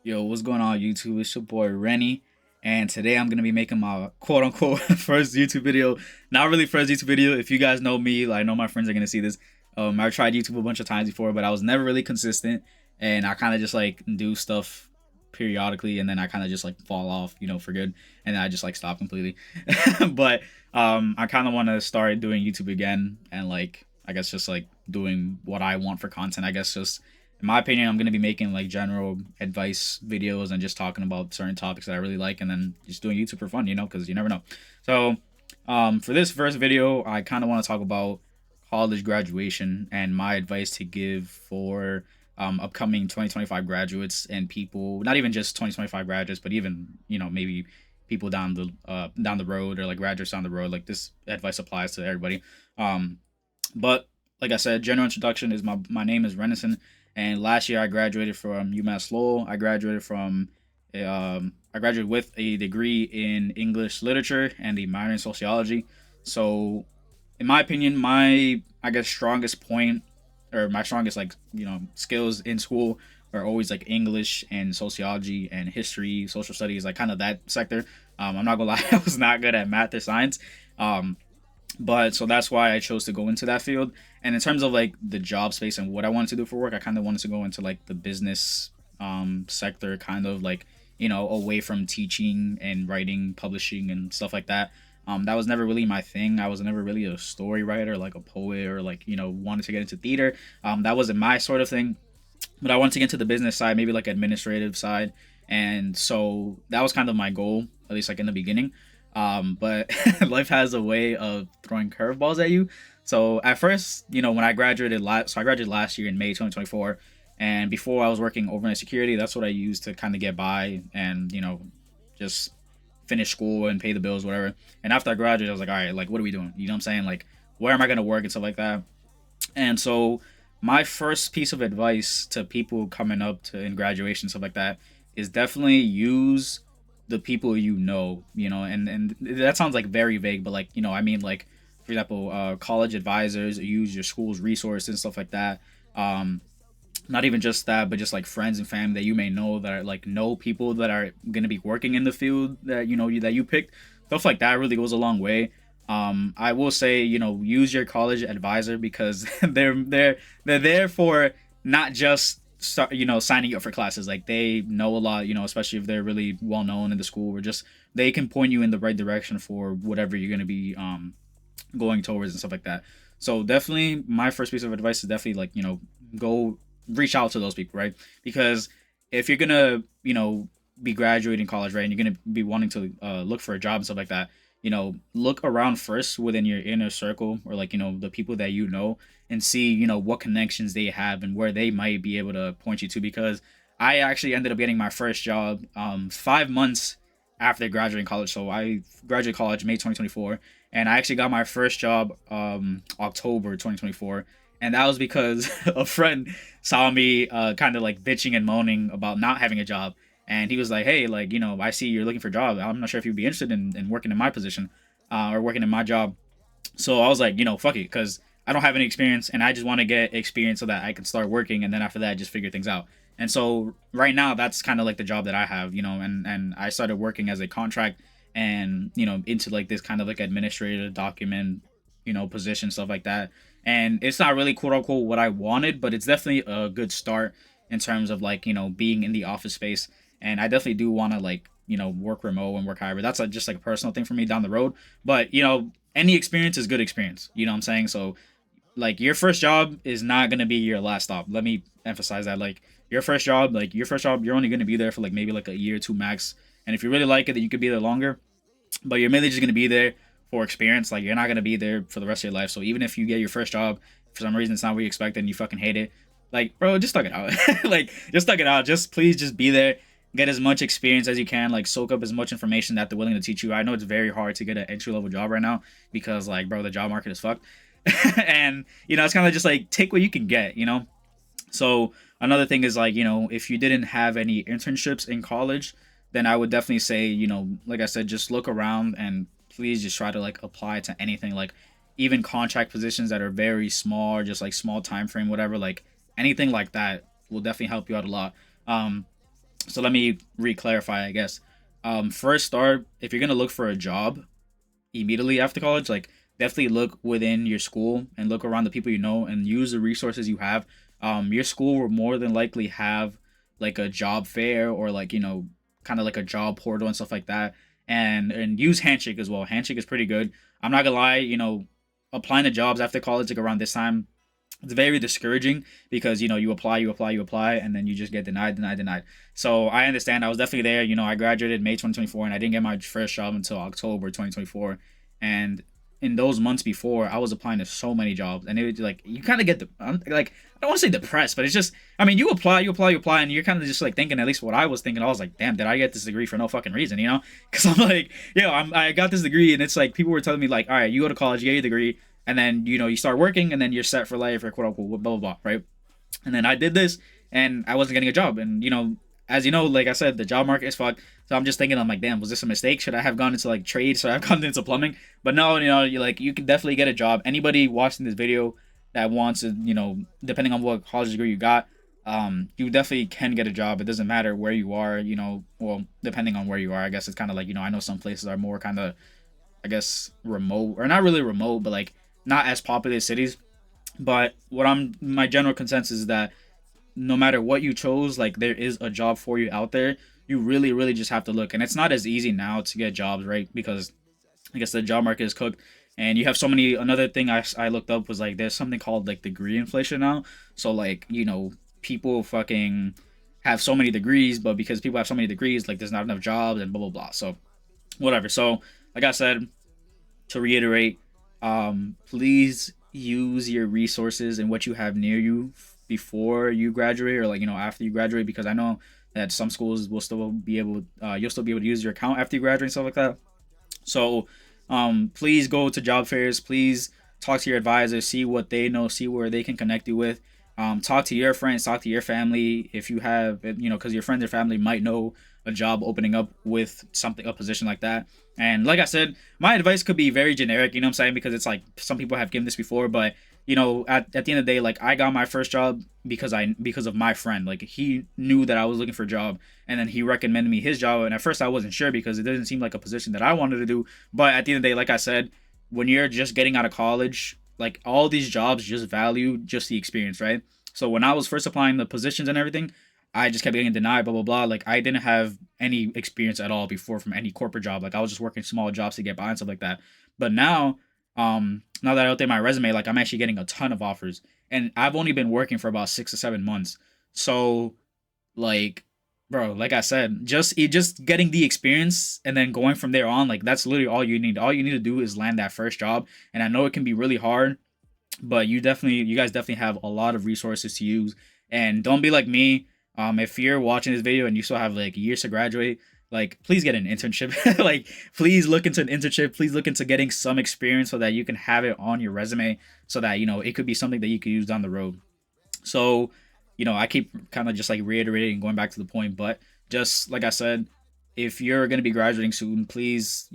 Yo, what's going on YouTube? It's your boy Rennie, and today I'm gonna be making my quote unquote first YouTube video. Not really first YouTube video. If you guys know me, like I know my friends are gonna see this. I tried YouTube a bunch of times before, but I was never really consistent, and I kind of just like do stuff periodically, and then I kind of just like fall off, for good, and then I just like stop completely. But I kind of want to start doing YouTube again, and like I guess just like doing what I want for content. I guess just in my opinion, I'm gonna be making like general advice videos and just talking about certain topics that I really like, and then just doing YouTube for fun, because you never know. So, for this first video, I kind of want to talk about college graduation and my advice to give for upcoming 2025 graduates and people, not even just 2025 graduates, but even maybe people down the road or like graduates down the road. Like this advice applies to everybody. But like I said, general introduction is my name is Renison, and last year I graduated from UMass Lowell. I graduated with a degree in English literature and a minor in sociology. So, in my opinion, my I guess strongest point or my strongest like skills in school are always like English and sociology and history, social studies, like kind of that sector. I'm not gonna lie, I was not good at math or science. Um, but so that's why I chose to go into that field. And in terms of like the job space and what I wanted to do for work, I kind of wanted to go into like the business sector, kind of like away from teaching and writing, publishing, and stuff like that. That was never really my thing. I was never really a story writer, like a poet, or like wanted to get into theater. That wasn't my sort of thing. But I wanted to get into the business side, maybe like administrative side, and so that was kind of my goal, at least like in the beginning. But life has a way of throwing curveballs at you. So at first, when I graduated so I graduated last year in May 2024, and before I was working overnight security. That's what I used to kind of get by and just finish school and pay the bills, whatever. And after I graduated, I was like, all right, like what are we doing? You know what I'm saying? Like where am I gonna work and stuff like that? And so my first piece of advice to people coming up to in graduation, stuff like that, is definitely use the people and that sounds like very vague, but like, I mean like for example, college advisors, use your school's resources and stuff like that. Um, Not even just that, but just like friends and family that you may know that are like know people that are gonna be working in the field that that you picked. Stuff like that really goes a long way. I will say, use your college advisor because they're there for not just start, signing you up for classes. Like they know a lot, especially if they're really well known in the school, or just they can point you in the right direction for whatever you're gonna be going towards and stuff like that. So definitely, my first piece of advice is definitely like go reach out to those people, right? Because if you're gonna be graduating college, right, and you're gonna be wanting to look for a job and stuff like that, look around first within your inner circle, or like the people that and see what connections they have and where they might be able to point you to. Because I actually ended up getting my first job 5 months after graduating college. So I graduated college May 2024, and I actually got my first job October 2024. And that was because a friend saw me kind of like bitching and moaning about not having a job. And he was like, hey, like, I see you're looking for a job. I'm not sure if you'd be interested in working in my position or working in my job. So I was like, fuck it, because I don't have any experience and I just want to get experience so that I can start working. And then after that, just figure things out. And so right now, that's kind of like the job that I have, and I started working as a contract and, into like this kind of like administrative document, position, stuff like that. And it's not really quote unquote what I wanted, but it's definitely a good start in terms of like, being in the office space. And I definitely do want to like, work remote and work hybrid. That's like just like a personal thing for me down the road. But, any experience is good experience. You know what I'm saying? So like your first job is not going to be your last stop. Let me emphasize that. Like your first job, you're only going to be there for like maybe like a year or two max. And if you really like it, then you could be there longer. But you're mainly just going to be there for experience. Like you're not going to be there for the rest of your life. So even if you get your first job, for some reason it's not what you expect and you fucking hate it, like bro, just stuck it out. Like just stuck it out. Just please just be there. Get as much experience as you can, like soak up as much information that they're willing to teach you. I know it's very hard to get an entry level job right now because like bro, the job market is fucked. And it's kind of just like take what you can get. So another thing is like if you didn't have any internships in college, then I would definitely say like I said, just look around and please just try to like apply to anything, like even contract positions that are very small or just like small time frame, whatever, like anything like that will definitely help you out a lot. So let me re-clarify, I guess. First start, if you're gonna look for a job immediately after college, like definitely look within your school and look around the people you know and use the resources you have. Your school will more than likely have like a job fair or like kind of like a job portal and stuff like that. And use Handshake as well. Handshake is pretty good. I'm not gonna lie, applying to jobs after college like around this time, it's very discouraging because you apply, you apply, and then you just get denied, denied, denied. So I understand. I was definitely there. I graduated May 2024, and I didn't get my first job until October 2024. And in those months before, I was applying to so many jobs, and it was like you kind of get the like I don't want to say depressed, but it's just I mean you apply, you apply, and you're kind of just like thinking at least what I was thinking. I was like, damn, did I get this degree for no fucking reason? Because I'm like, I got this degree, and it's like people were telling me like, all right, you go to college, you get your degree, and then you start working, and then you're set for life or quote unquote blah blah blah, right? And then I did this, and I wasn't getting a job, and as you know, like I said, the job market is fucked. So I'm just thinking, I'm like, damn, was this a mistake? Should I have gone into like trade? Should I have gone into plumbing? But no, you can definitely get a job. Anybody watching this video that wants to, depending on what college degree you got, you definitely can get a job. It doesn't matter where you are, well, depending on where you are, I guess it's kind of like, I know some places are more kind of, I guess, remote, or not really remote, but like not as populated cities. But my general consensus is that no matter what you chose, like there is a job for you out there. You really, really just have to look, and it's not as easy now to get jobs, right? Because I guess the job market is cooked, and you have so many. Another thing I looked up was like there's something called like degree inflation now. So like people fucking have so many degrees, but because people have so many degrees, like there's not enough jobs and blah blah blah. So whatever. So like I said, to reiterate, please use your resources and what you have near you before you graduate or like after you graduate, because I know that some schools will still be able you'll still be able to use your account after you graduate and stuff like that. So please go to job fairs. Please talk to your advisor, see what they know, see where they can connect you with. Talk to your friends, talk to your family if you have, because your friends or family might know a job opening up with something, a position like that. And like I said, my advice could be very generic, you know what I'm saying? Because it's like some people have given this before, but at the end of the day, like I got my first job because of my friend. Like he knew that I was looking for a job, and then he recommended me his job. And at first I wasn't sure because it didn't seem like a position that I wanted to do. But at the end of the day, like I said, when you're just getting out of college, like all these jobs just value just the experience, right? So when I was first applying the positions and everything, I just kept getting denied, blah blah blah. Like I didn't have any experience at all before from any corporate job. Like I was just working small jobs to get by and stuff like that. But now that I update my resume, like I'm actually getting a ton of offers, and I've only been working for about 6 or 7 months. So like, bro, like I said, just getting the experience and then going from there on, like that's literally all you need. All you need to do is land that first job, and I know it can be really hard, but you guys definitely have a lot of resources to use. And don't be like me. If you're watching this video and you still have like years to graduate, like please get an internship. Like please look into an internship. Please look into getting some experience so that you can have it on your resume, so that it could be something that you could use down the road. So, I keep kind of just like reiterating, going back to the point, but just like I said, if you're going to be graduating soon, please,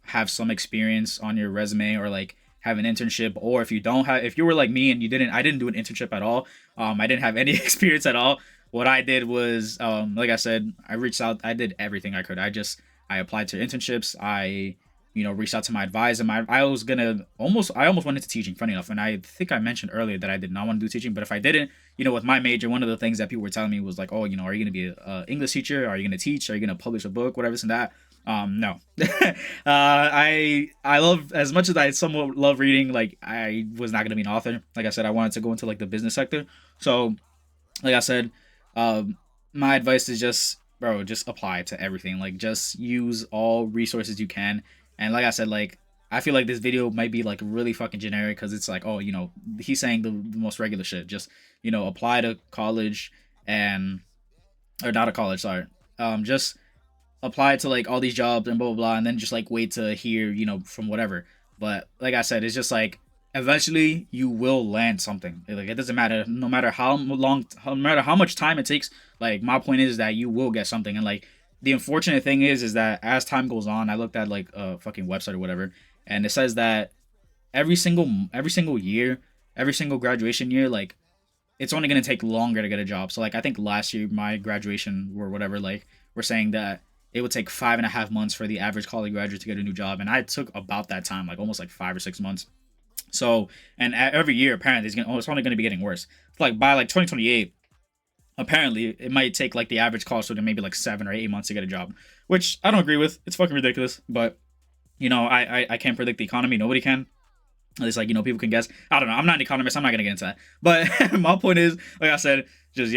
have some experience on your resume, or like have an internship. Or if you don't have, if you were like me and I didn't do an internship at all, I didn't have any experience at all. What I did was, like I said, I reached out, I did everything I could. I applied to internships. I reached out to my advisor. I almost went into teaching, funny enough. And I think I mentioned earlier that I did not want to do teaching. But if I didn't, with my major, one of the things that people were telling me was like, oh, are you going to be a English teacher? Are you going to teach? Are you going to publish a book? Whatever, this and that. No. I love, as much as I somewhat love reading, like I was not going to be an author. Like I said, I wanted to go into like the business sector. So, like I said, my advice is just, bro, just apply to everything. Like, just use all resources you can. And like I said, like I feel like this video might be like really fucking generic because it's like, oh, he's saying the most regular shit. Just apply to college, and or not a college, sorry. Just apply to like all these jobs and blah blah blah, and then just like wait to hear from whatever. But like I said, it's just like eventually you will land something. Like it doesn't matter, no matter how long, no matter how much time it takes. Like my point is that you will get something. And like the unfortunate thing is that as time goes on, I looked at like a fucking website or whatever, and it says that every single year, every single graduation year, like it's only going to take longer to get a job. So like I think last year my graduation or whatever, like we're saying that it would take 5.5 months for the average college graduate to get a new job, and I took about that time, like almost like 5 or 6 months. So and every year apparently it's only going to be getting worse. Like by like 2028, apparently it might take like the average college student maybe like 7 or 8 months to get a job, which I don't agree with. It's fucking ridiculous, but I can't predict the economy. Nobody can. At least, like, people can guess. I don't know. I'm not an economist. I'm not gonna get into that. But my point is, like I said, just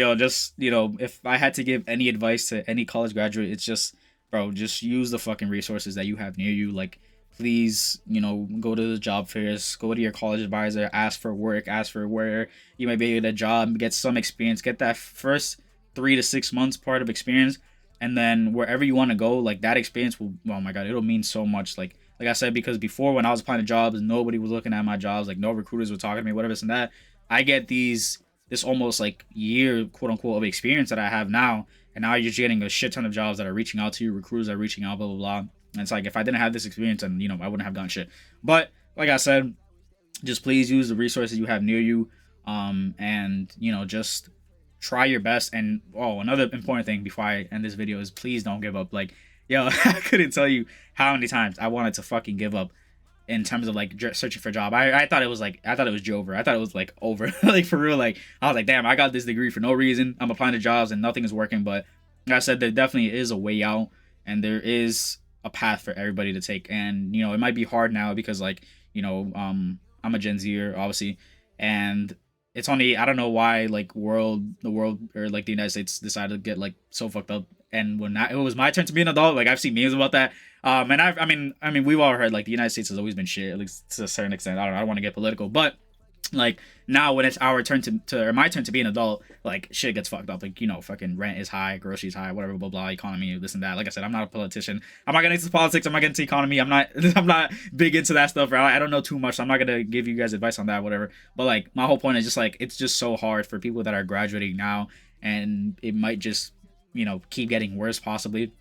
if I had to give any advice to any college graduate, it's just, bro, just use the fucking resources that you have near you. Like, please, go to the job fairs, go to your college advisor, ask for work, ask for where you might be able to get a job, get some experience, get that first 3 to 6 months part of experience, and then wherever you want to go, like that experience will, oh my god, it'll mean so much. Like I said, because before when I was applying to jobs, nobody was looking at my jobs. Like no recruiters were talking to me, whatever this and that. I get this almost like year, quote unquote, of experience that I have now, and now you're just getting a shit ton of jobs that are reaching out to you, recruiters are reaching out, blah blah blah. And it's like if I didn't have this experience, then I wouldn't have done shit. But like I said, just please use the resources you have near you, and just try your best. And another important thing before I end this video is please don't give up. Like, yo, I couldn't tell you how many times I wanted to fucking give up in terms of like searching for a job. I thought it was Jover. I thought it was like over. Like for real. Like I was like, damn, I got this degree for no reason. I'm applying to jobs and nothing is working. But like I said, there definitely is a way out, and there is a path for everybody to take. And it might be hard now because like I'm a Gen Zer obviously, and it's only, I don't know why like the world or like the United States decided to get like so fucked up. And when it was my turn to be an adult, like I've seen memes about that. And I mean, we've all heard like the United States has always been shit, at least to a certain extent. I don't know. I don't want to get political, but like now when it's our turn or my turn to be an adult, like shit gets fucked up. Like fucking rent is high, groceries high, whatever, blah blah, economy, this and that. Like I said, I'm not a politician. I'm not getting into politics. I'm not getting into economy. I'm not I'm not big into that stuff. Right? I don't know too much. So I'm not gonna give you guys advice on that, whatever. But like my whole point is just like it's just so hard for people that are graduating now, and it might just keep getting worse possibly.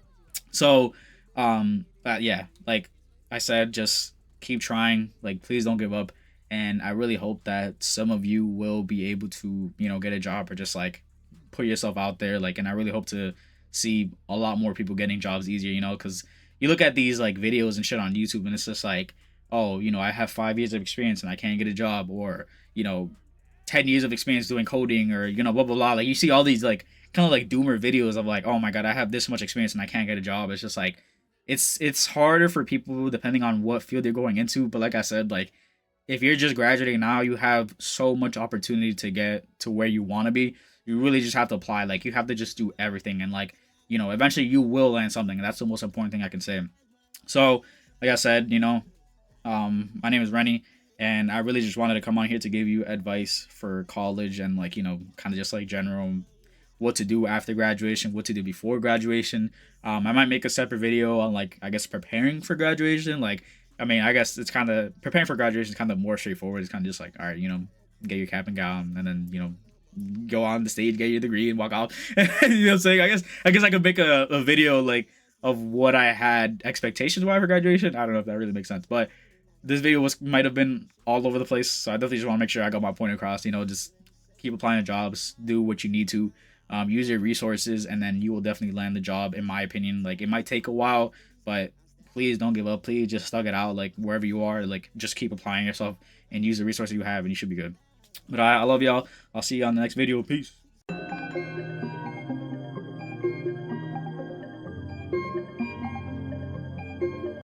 So yeah, like I said, just keep trying. Like please don't give up. And I really hope that some of you will be able to get a job or just like put yourself out there. Like, and I really hope to see a lot more people getting jobs easier, because you look at these like videos and shit on YouTube and it's just like, oh, I have 5 years of experience and I can't get a job, or 10 years of experience doing coding, or blah blah blah. Like you see all these like kind of like doomer videos of like, oh my god, I have this much experience and I can't get a job. It's just like it's harder for people depending on what field they're going into. But like I said, like if you're just graduating now, you have so much opportunity to get to where you want to be. You really just have to apply. Like you have to just do everything, and like eventually you will land something. And that's the most important thing I can say. So like I said, my name is Rennie, and I really just wanted to come on here to give you advice for college and like kind of just like general what to do after graduation, what to do before graduation. I might make a separate video on like I guess preparing for graduation. Like I mean, I guess it's kind of preparing for graduation is kind of more straightforward. It's kind of just like, all right, get your cap and gown, and then go on the stage, get your degree, and walk out. You know what I'm saying? I guess I could make a video like of what I had expectations wise for graduation. I don't know if that really makes sense, but this video might have been all over the place. So I definitely just want to make sure I got my point across. Just keep applying to jobs, do what you need to, use your resources, and then you will definitely land the job. In my opinion, like it might take a while, but please don't give up. Please just stuck it out. Like wherever you are, like just keep applying yourself and use the resources you have, and you should be good. But I love y'all. I'll see you on the next video. Peace.